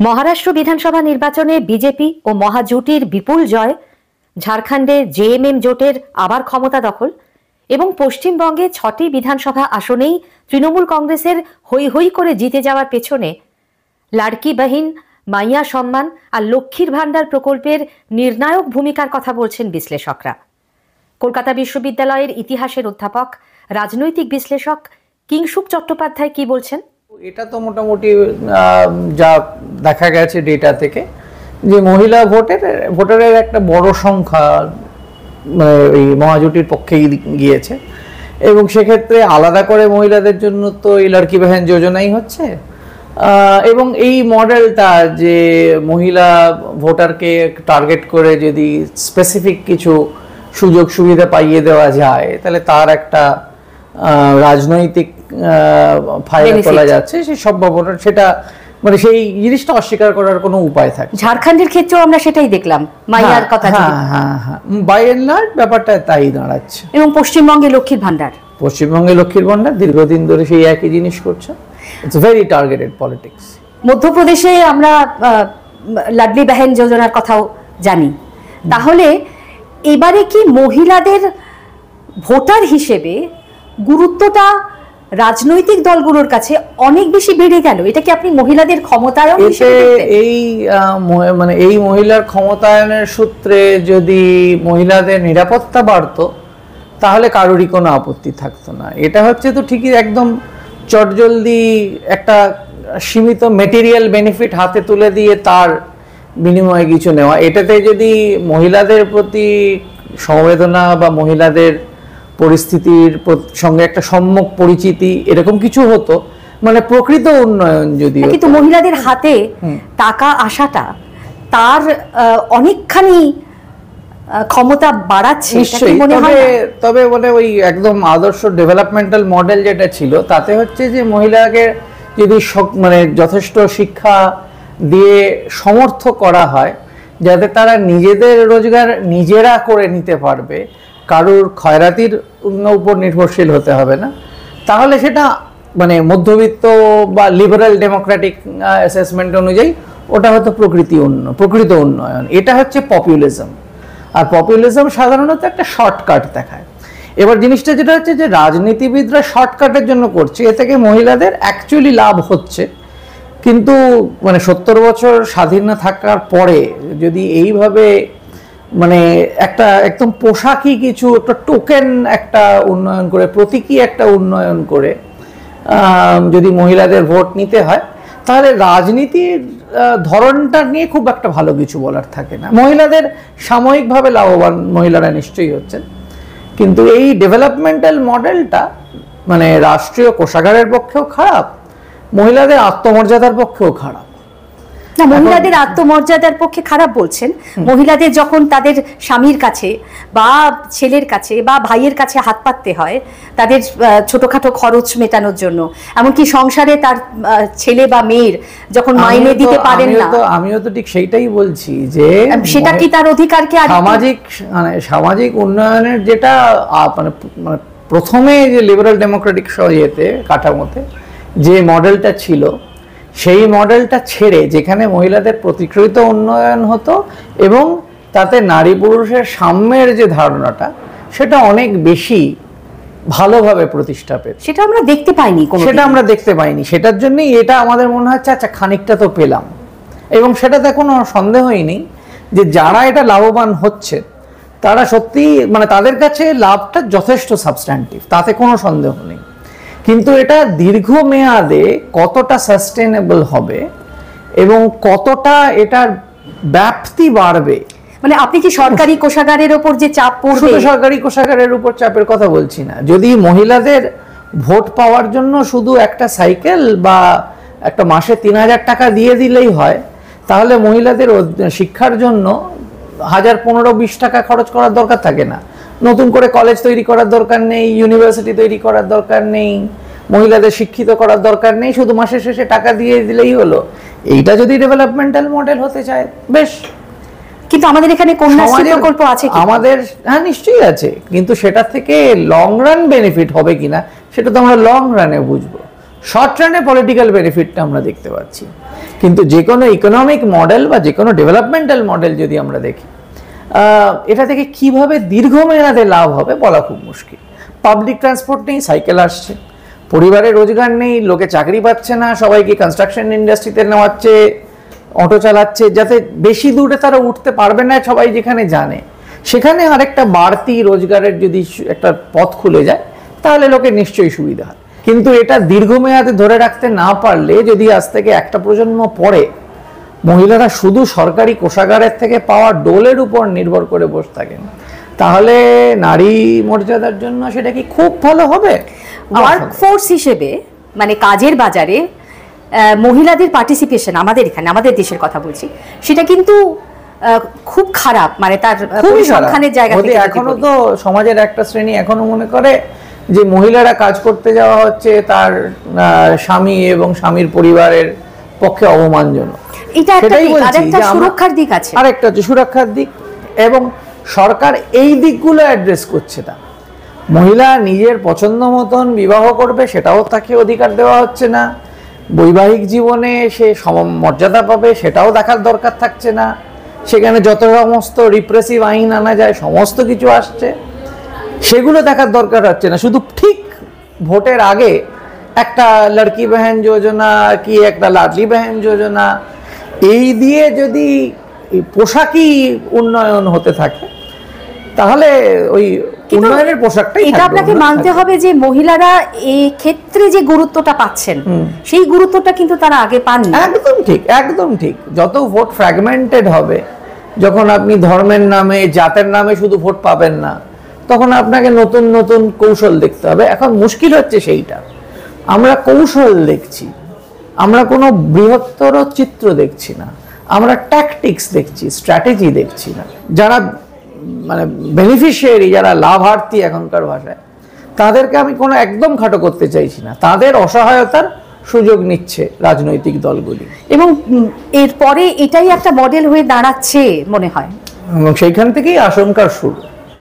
মহারাষ্ট্র বিধানসভা নির্বাচনে বিজেপি ও মহাজোটের বিপুল জয়, ঝাড়খণ্ডে জেএমএম জোটের আবার ক্ষমতা দখল এবং পশ্চিমবঙ্গে ৬টি বিধানসভা আসনেই তৃণমূল কংগ্রেসের হৈ হৈ করে জিতে যাওয়ার পেছনে লাড়কি বাহিন, মাইয়া সম্মান আর লক্ষ্মীর ভাণ্ডার প্রকল্পের নির্ণায়ক ভূমিকার কথা বলছেন বিশ্লেষকরা। কলকাতা বিশ্ববিদ্যালয়ের ইতিহাসের অধ্যাপক, রাজনৈতিক বিশ্লেষক কিংশুক চট্টোপাধ্যায় কি বলছেন? এটা তো মোটামুটি যা দেখা গেছে ডেটা থেকে যে মহিলা ভোটারের একটা বড় সংখ্যা এই মহাজোটের পক্ষে গিয়েছে এবং সেক্ষেত্রে আলাদা করে মহিলাদের জন্য তো এই লড়কি বাহিন যোজনাই হচ্ছে এবং এই মডেলটা যে মহিলা ভোটারকে টার্গেট করে যদি স্পেসিফিক কিছু সুযোগ সুবিধা পাইয়ে দেওয়া যায় তাহলে তার একটা রাজনৈতিক ফায়দা তোলা যাচ্ছে, সেই সম্ভাবনা সেটা মানে সেই জিনিসটা অস্বীকার করার কোনো উপায় থাকে। ঝাড়খণ্ডের ক্ষেত্রেও আমরা সেটাই দেখলাম, মাইয়ার কথা। বাই এন্ড লার্জ ব্যাপারটা তাই দাঁড়াচ্ছে। এবং পশ্চিমবঙ্গে লক্ষ্মীর ভাণ্ডার, দীর্ঘদিন ধরে সেই একই জিনিস করছে। It's very targeted politics. মধ্যপ্রদেশে আমরা লাডলি বাহিন যোজনার কথাও জানি। তাহলে এবারে কি মহিলাদের ভোটার হিসেবে গুরুত্বটা রাজনৈতিক দলগুলোর কাছে অনেক বেশি বেড়ে গেল? এটা কি আপনি মহিলাদের ক্ষমতায়ন হিসেবে দেখতেন? এই মহিলার ক্ষমতায়নের সূত্রে যদি মহিলাদের নিরাপত্তা বাড়তো তাহলে কারোরই কোনো আপত্তি থাকতো না। এটা হচ্ছে তো ঠিকই একদম চটজলদি একটা সীমিত মেটেরিয়াল বেনিফিট হাতে তুলে দিয়ে তার বিনিময়ে কিছু নেওয়া। এটাতে যদি মহিলাদের প্রতি সমবেদনা বা মহিলাদের পরিস্থিতির সঙ্গে একটা সম্যক পরিচিতি এরকম কিছু হতো, মানে প্রকৃত উন্নয়ন যদি। কিন্তু মহিলাদের হাতে টাকা আসাটা তার অনেকখানি ক্ষমতা বাড়াচ্ছে নিশ্চয়ই। তবে মানে ওই একদম আদর্শ ডেভেলপমেন্টাল মডেল যেটা ছিল তাতে হচ্ছে যে মহিলাকে যদি মানে যথেষ্ট শিক্ষা দিয়ে সমর্থ করা হয় যাতে তারা নিজেদের রোজগার নিজেরা করে নিতে পারবে, কারুর খয়রাতির উপর নির্ভরশীল হতে হবে না, তাহলে সেটা মানে মধ্যবিত্ত বা লিবারাল ডেমোক্রেটিক অ্যাসেসমেন্ট অনুযায়ী ওটা হয়তো প্রকৃত উন্নয়ন। এটা হচ্ছে পপুলিজম। আর পপুলিজম সাধারণত একটা শর্টকাট দেখায়। এবার জিনিসটা যেটা হচ্ছে যে রাজনীতিবিদরা শর্টকাটের জন্য করছে, এ থেকে মহিলাদের অ্যাকচুয়ালি লাভ হচ্ছে, কিন্তু মানে 70 বছর স্বাধীন থাকার পরে যদি এইভাবে মানে একটা একদম পোশাকি কিছু একটা টোকেন একটা উন্নয়ন করে, প্রতীকী একটা উন্নয়ন করে যদি মহিলাদের ভোট নিতে হয় তাহলে রাজনীতির ধরনটা নিয়ে খুব একটা ভালো কিছু বলার থাকে না। মহিলাদের সাময়িকভাবে লাভবান মহিলারা নিশ্চয়ই হচ্ছেন, কিন্তু এই ডেভেলপমেন্টাল মডেলটা মানে রাষ্ট্রীয় কোষাগারের পক্ষেও খারাপ, মহিলাদের আত্মমর্যাদার পক্ষেও খারাপ। না, মহিলাদের আত্মমর্যাদার পক্ষে খারাপ বলছেন। মহিলাদের যখন তাদের স্বামীর কাছে বা ছেলের কাছে বা ভাইয়ের কাছে হাত পাততে হয় তাদের ছোটখাটো খরচ মেটানোর জন্য, এমনকি সংসারে তার ছেলে বা মেয়ের যখন মাইনে দিতে পারেন না, আমিও তো ঠিক সেইটাই বলছি যে সেটা কি তার অধিকারকে সামাজিক উন্নয়নের যেটা মানে প্রথমে যে লিবারাল ডেমোক্রেটিক কাঠামোতে যে মডেলটা ছিল সেই মডেলটা ছেড়ে যেখানে মহিলাদের প্রতিকৃত উন্নয়ন হতো এবং তাতে নারী পুরুষের সাম্যের যে ধারণাটা সেটা অনেক বেশি ভালোভাবে প্রতিষ্ঠা পেত, সেটা আমরা দেখতে পাইনি। সেটার জন্যই এটা আমাদের মনে হচ্ছে আচ্ছা খানিকটা তো পেলাম, এবং সেটাতে কোনো সন্দেহই নেই যে যারা এটা লাভবান হচ্ছে তারা সত্যি মানে তাদের কাছে লাভটা যথেষ্ট সাবস্ট্যান্টিভ, তাতে কোনো সন্দেহ নেই। কিন্তু এটা দীর্ঘমেয়াদে কতটা সাস্টেনেবল হবে এবং কতটা এটার ব্যাপ্তি বাড়বে, মানে আপনি কি সরকারি কোষাগারের উপর যে চাপ পড়বে? শুধু সরকারি কোষাগারের উপর চাপের কথা বলছি না। যদি মহিলাদের ভোট পাওয়ার জন্য শুধু একটা সাইকেল বা একটা মাসে 3000 টাকা দিয়ে দিলেই হয়, তাহলে মহিলাদের শিক্ষার জন্য 1000, 15, 20 টাকা খরচ করার দরকার থাকে না। নতুন করে কলেজ তৈরি করার দরকার নেই, ইউনিভার্সিটি তৈরি করার দরকার নেই, মহিলাদের শিক্ষিত করার দরকার নেই, শুধু মাসের শেষে টাকা দিয়ে দিলেই হলো। এইটা যদি ডেভেলপমেন্টাল মডেল হতে চায় বেশ। কিন্তু আমাদের এখানে কন্যাশ্রী প্রকল্প আছে, আমাদের হ্যাঁ নিশ্চয়ই আছে, কিন্তু সেটা থেকে লং রান বেনিফিট হবে কিনা সেটা তো আমরা লং রানে বুঝবো। শর্ট রানে পলিটিক্যাল বেনিফিটটা আমরা দেখতে পাচ্ছি। কিন্তু যে কোনো ইকোনমিক মডেল বা যে কোনো ডেভেলপমেন্টাল মডেল যদি আমরা দেখি, এটা থেকে কিভাবে দীর্ঘমেয়াদে লাভ হবে বলা খুব মুশকিল। পাবলিক ট্রান্সপোর্ট নেই, সাইকেল আসছে, পরিবারের রোজগার নেই, লোকে চাকরি পাচ্ছে না, সবাইকে কনস্ট্রাকশন ইন্ডাস্ট্রিতে নেওয়াচ্ছে, অটো চালাচ্ছে, যাতে বেশি দূরে তারা উঠতে পারবে না সবাই যেখানে জানে, সেখানে আরেকটা বাড়তি রোজগারের যদি একটা পথ খুলে যায় তাহলে লোকের নিশ্চয়ই সুবিধা হয়। কিন্তু এটা দীর্ঘমেয়াদে ধরে রাখতে না পারলে, যদি আজ থেকে একটা প্রজন্ম পরে মহিলারা শুধু সরকারি কোষাগারের থেকে পাওয়া ডোলের উপর নির্ভর করে বসে থাকেন, তাহলে নারী মর্যাদার জন্য সেটা কি খুব ভালো হবে? ওয়ার্কফোর্স হিসেবে মানে কাজের বাজারে মহিলাদের পার্টিসিপেশন আমাদের এখানে, আমাদের দেশের কথা বলছি, সেটা কিন্তু খুব খারাপ, মানে তার পরিসংখ্যানের জায়গা থেকে। এখনো তো সমাজের একটা শ্রেণী এখনো মনে করে যে মহিলারা কাজ করতে যাওয়া হচ্ছে তার স্বামী এবং স্বামীর পরিবারের পক্ষে অবমানজনক। এটা একটা সুরক্ষার দিক আছে, আরেকটা হচ্ছে সুরক্ষার দিক, এবং সরকার এই দিকগুলো অ্যাড্রেস করছে না। মহিলা নিজের পছন্দ মতন বিবাহ করবে সেটাও তাকে অধিকার দেওয়া হচ্ছে না, বৈবাহিক জীবনে সে মর্যাদা পাবে সেটাও দেখার দরকার থাকছে না, সেখানে যত সমস্ত রিপ্রেসিভ আইন আনা যায় সমস্ত কিছু আসছে, সেগুলো দেখার দরকার হচ্ছে না। শুধু ঠিক ভোটের আগে একটা লড়কি বহন যোজনা কি একটা লাডলি বহন যোজনা এই দিয়ে যদি পোশাকি উন্নয়ন হতে থাকে, তাহলে ওই উন্নয়নের পোশাকটাই এটা আপনাকে মানতে হবে যে মহিলারা এই ক্ষেত্রে যে গুরুত্বটা পাচ্ছেন সেই গুরুত্বটা কিন্তু তারা আগে পাননি। একদম ঠিক, একদম ঠিক। যত ভোট ফ্র্যাগমেন্টেড হবে, যখন আপনি ধর্মের নামে জাতের নামে শুধু ভোট পাবেন না, তখন আপনাকে নতুন নতুন কৌশল দেখতে হবে। এখন মুশকিল হচ্ছে সেইটা, আমরা কৌশল দেখছি, আমরা কোনো বৃহত্তর চিত্র দেখছি না, আমরা ট্যাকটিক্স দেখছি, স্ট্র্যাটেজি দেখছি না। যারা মানে বেনিফিশিয়ারি, যারা লাভার্থী এখনকার ভাষায়, তাদেরকে আমি কোনো একদম খাটো করতে চাইছি না, তাদের অসহায়তার সুযোগ নিচ্ছে রাজনৈতিক দলগুলি, এবং এরপরে এটাই একটা মডেল হয়ে দাঁড়াচ্ছে মনে হয়, এবং সেইখান থেকেই আশঙ্কার শুরু।